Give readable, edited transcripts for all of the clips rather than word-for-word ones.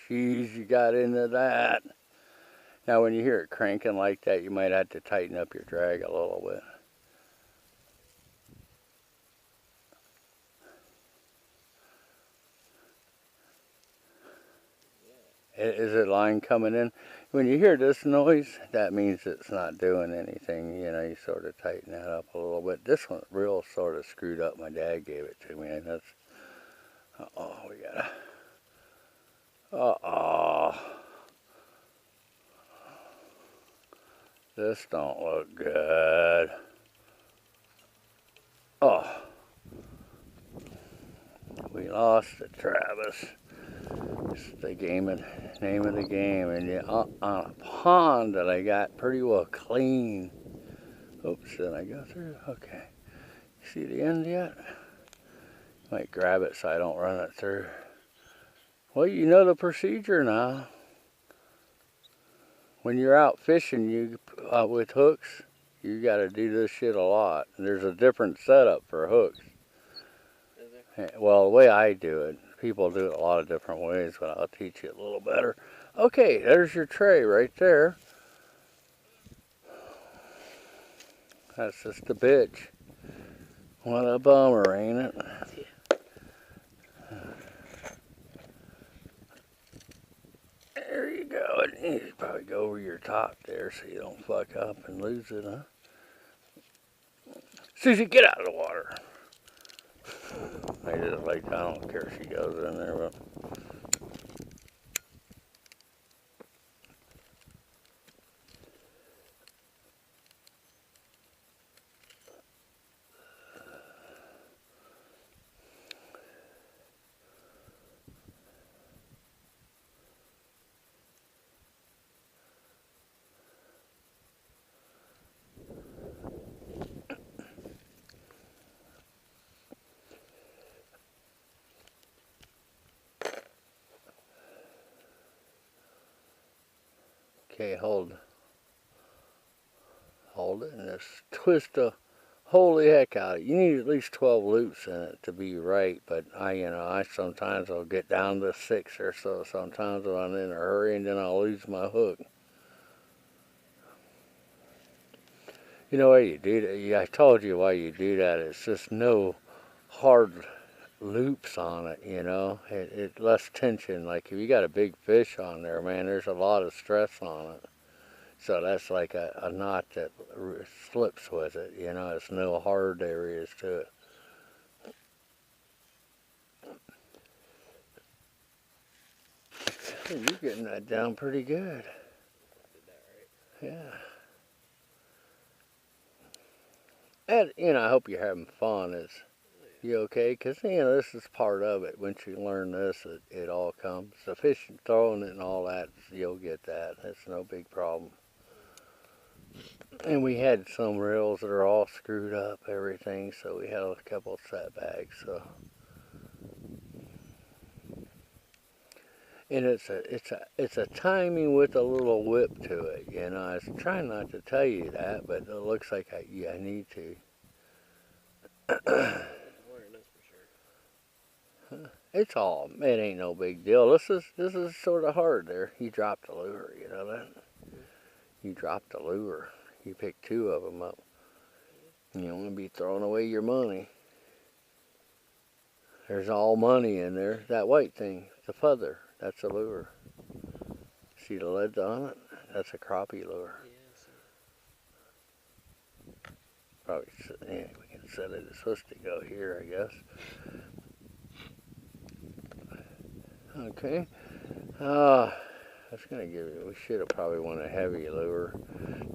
sheesh, you got into that. Now when you hear it cranking like that, you might have to tighten up your drag a little bit. Is it line coming in? When you hear this noise, that means it's not doing anything. You know, you sort of tighten that up a little bit. This one real sort of screwed up. My dad gave it to me, and that's. Uh-oh, we gotta. Uh-oh. This don't look good. Oh. We lost it, Travis. It's the name of the game, and on a pond that I got pretty well clean. Oops, did I go through? Okay. See the end yet? Might grab it so I don't run it through. Well, you know the procedure now. When you're out fishing with hooks, you got to do this shit a lot. And there's a different setup for hooks. Is there? Well, the way I do it, people do it a lot of different ways, but I'll teach you a little better. Okay, there's your tray right there. That's just a bitch. What a bummer, ain't it? There you go. You should probably go over your top there so you don't fuck up and lose it, huh? Susie, get out of the water. I just like, I don't care if she goes in there, but. Okay, hold it and just twist the holy heck out of it. You need at least 12 loops in it to be right, but I sometimes will get down to 6 or so sometimes when I'm in a hurry, and then I'll lose my hook. You know why you do that? I told you why you do that. It's just no hard loops on it, you know. It less tension. Like if you got a big fish on there, man, there's a lot of stress on it. So that's like a knot that slips with it, you know. It's no hard areas to it. Hey, you're getting that down pretty good. Yeah. And, I hope you're having fun. You okay? Because, this is part of it. Once you learn this, it all comes. The fishing, throwing it and all that, you'll get that. That's no big problem. And we had some reels that are all screwed up, everything, so we had a couple of setbacks. So, and it's a timing with a little whip to it. I was trying not to tell you that, but it looks like I need to. It ain't no big deal. This is sort of hard there. You dropped the lure, you know that? You dropped the lure. You picked 2 of them up. You don't want to be throwing away your money. There's all money in there. That white thing, the feather, that's a lure. See the lead on it? That's a crappie lure. Probably, yeah, we can set it. It's supposed to go here, I guess. Okay. That's gonna give you. We should have probably won a heavy lure.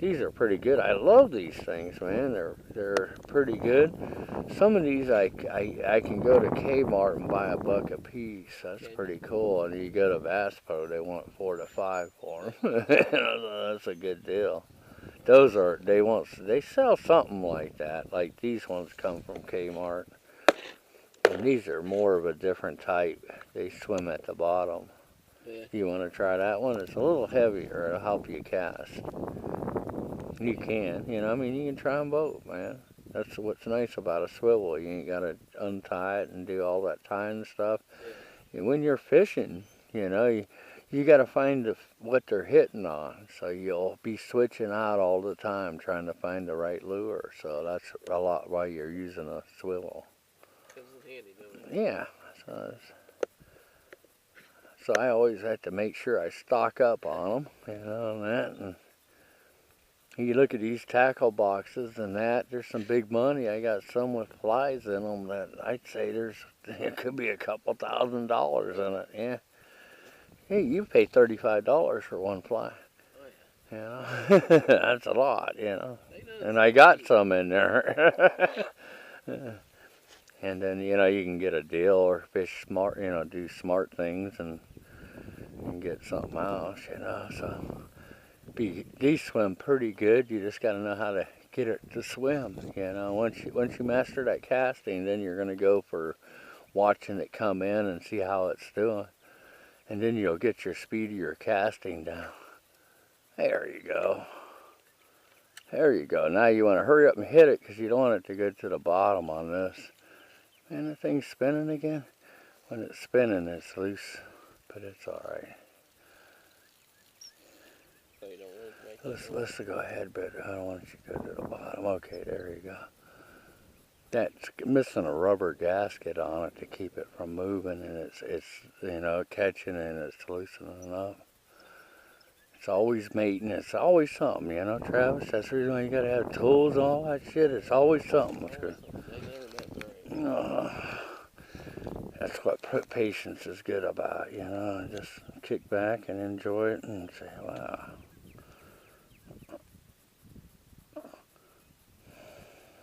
These are pretty good. I love these things, man. They're pretty good. Some of these I can go to Kmart and buy $1 a piece. That's pretty cool. And you go to Bass Pro, they want 4 to 5 for them. That's a good deal. They sell something like that. Like these ones come from Kmart. And these are more of a different type. They swim at the bottom. Yeah. You want to try that one? It's a little heavier. It'll help you cast. You can, you can try them both, man. That's what's nice about a swivel. You ain't got to untie it and do all that tying stuff. Yeah. And when you're fishing, You know, you got to find what they're hitting on. So you'll be switching out all the time trying to find the right lure. So that's a lot why you're using a swivel. Comes in handy, doesn't it? Yeah. So I always have to make sure I stock up on them, you know, and that. And you look at these tackle boxes and that, there's some big money. I got some with flies in them that I'd say it could be a couple $1,000s in it, yeah. Hey, you pay $35 for one fly. Oh, You know, that's a lot, you know. yeah. And I got some in there. And then, you know, you can get a deal or fish smart, you know, do smart things and get something else, you know. So these swim pretty good. You just got to know how to get it to swim, you know. Once you master that casting, then you're going to go for watching it come in and see how it's doing. And then you'll get your speed of your casting down. There you go. There you go. Now you want to hurry up and hit it because you don't want it to go to the bottom on this. Man, the thing's spinning again. When it's spinning, it's loose, but it's all right. So you don't really make Let's go ahead, but I don't want you to go to the bottom. Okay, there you go. That's missing a rubber gasket on it to keep it from moving, and it's you know, catching and it's loosening up. It's always mating. It's always something, you know, Travis. That's the reason why you gotta have tools and all that shit. It's always something. That's good. They never met right. That's what patience is good about, you know. Just kick back and enjoy it and say, wow.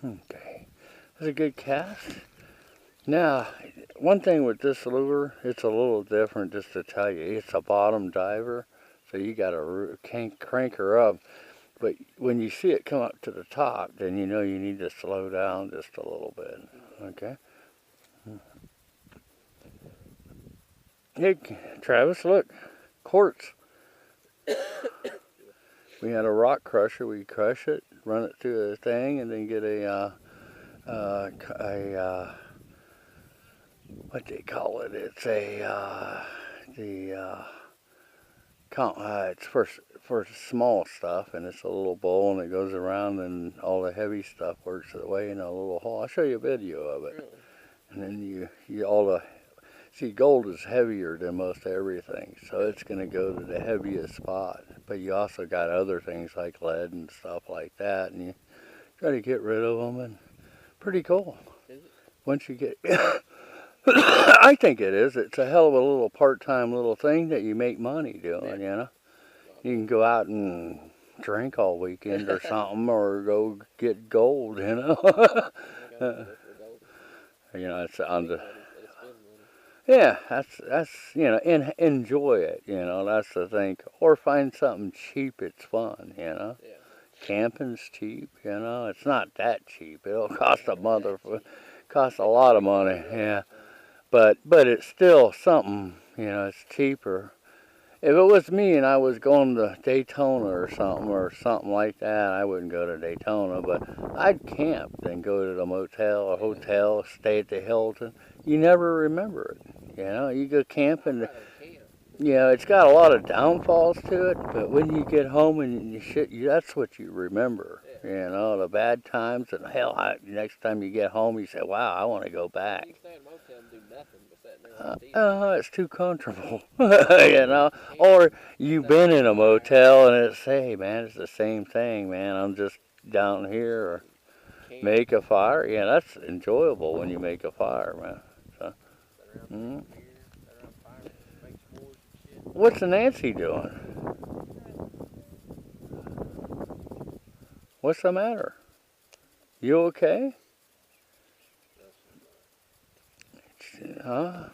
Okay. That's a good cast. Now, one thing with this lure, it's a little different just to tell you. It's a bottom diver, so you got to crank her up. But when you see it come up to the top, then you know you need to slow down just a little bit, okay? Hey, Travis, look, quartz. We had a rock crusher. We crush it, run it through a thing, and then get what they call it? It's it's for small stuff, and it's a little bowl, and it goes around, and all the heavy stuff works its way in a little hole. I'll show you a video of it. Really? And then see, gold is heavier than most everything, so it's going to go to the heaviest spot. But you also got other things like lead and stuff like that, and you try to get rid of them, and pretty cool. Is it? Once you get, I think it is. It's a hell of a little part-time little thing that you make money doing, you know. You can go out and drink all weekend or something, or go get gold, you know. You know, it's on the. Yeah, that's you know, enjoy it, you know, that's the thing. Or find something cheap, it's fun, you know. Yeah. Camping's cheap, you know. It's not that cheap. It'll cost cost a lot of money, yeah. But it's still something, you know, it's cheaper. If it was me and I was going to Daytona or something like that, I wouldn't go to Daytona, but I'd camp, then go to the motel or hotel, stay at the Hilton. You never remember it, you know. You go camping, you know, it's got a lot of downfalls to it, but when you get home and that's what you remember, you know, the bad times. And hell, next time you get home, you say, wow, I want to go back. You can stay in a motel and do nothing but sit there. It's too comfortable, you know. Or you've been in a motel and it's, hey, man, it's the same thing, man. I'm just down here, or make a fire. Yeah, that's enjoyable when you make a fire, man. So, what's the Nancy doing? What's the matter? You okay? Huh?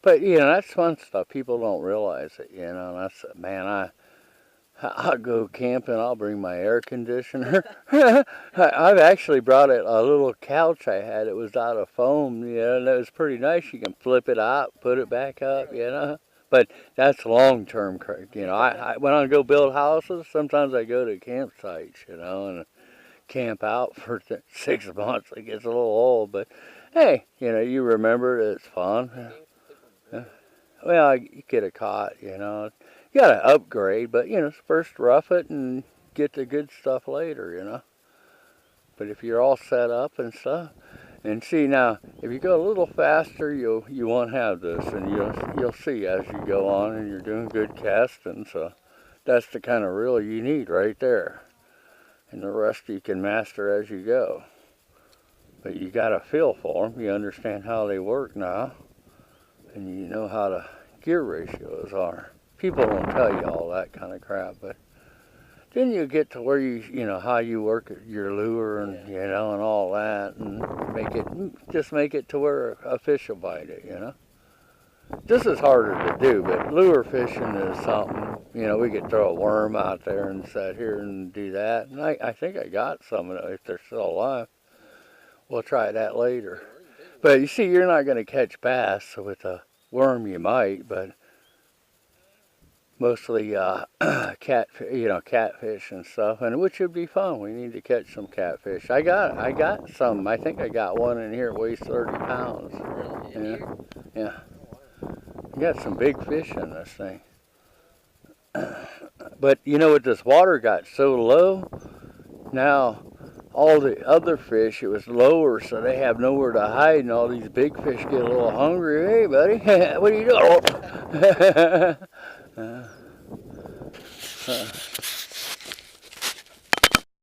But you know, that's fun stuff. People don't realize it. You know, that's, man. I'll go camping. I'll bring my air conditioner. I've actually brought a little couch I had. It was out of foam. You know, and it was pretty nice. You can flip it out, put it back up. You know. But that's long-term, you know. When I go build houses, sometimes I go to campsites, you know, and camp out for 6 months. It gets a little old, but hey, you remember it, it's fun. Well, you get a cot, You got to upgrade, but, first rough it and get the good stuff later, But if you're all set up and stuff, and see now, if you go a little faster, you won't have this, and you'll see as you go on, and you're doing good casting. So that's the kind of reel you need right there, and the rest you can master as you go. But you got a feel for them. You understand how they work now, and you know how the gear ratios are. People won't tell you all that kind of crap, but then you get to where how you work your lure and, and all that, and make it to where a fish will bite it, This is harder to do, but lure fishing is something, we could throw a worm out there and sit here and do that. And I think I got some of them if they're still alive. We'll try that later. But you see, you're not going to catch bass, so with a worm you might, but mostly catfish and stuff, and which would be fun. We need to catch some catfish. I got some. I think I got one in here that weighs 30 pounds. Yeah. You got some big fish in this thing. But with this water got so low, now all the other fish, it was lower, so they have nowhere to hide, and all these big fish get a little hungry. Hey, buddy, what are you doing?